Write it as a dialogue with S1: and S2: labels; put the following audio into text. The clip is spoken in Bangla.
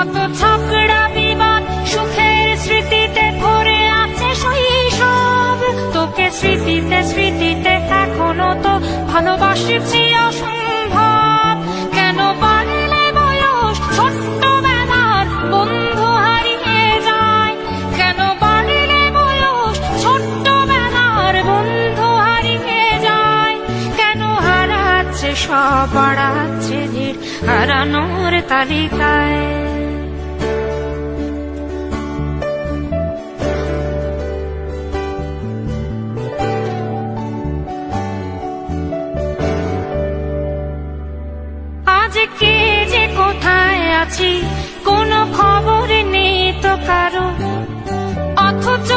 S1: কত ঝগড়া বিবাদ সুখের স্মৃতিতে ভরে আছে শৈশব। তোকে স্মৃতিতে স্মৃতিতে এখনো তো ভালোবাসছি অসম্ভব। কেন বাড়লে বয়স ছোট্টবেলার বন্ধু হারিয়ে যায়? কেন বাড়লে বয়স ছোট্টবেলার বন্ধু হারিয়ে যায়? কেন হারাচ্ছে সব, বাড়াচ্ছে ভিড় হারানোর তালিকায়? আজকে যে কোথায় আছি কোনো খবর নেই তো কারো, অথচ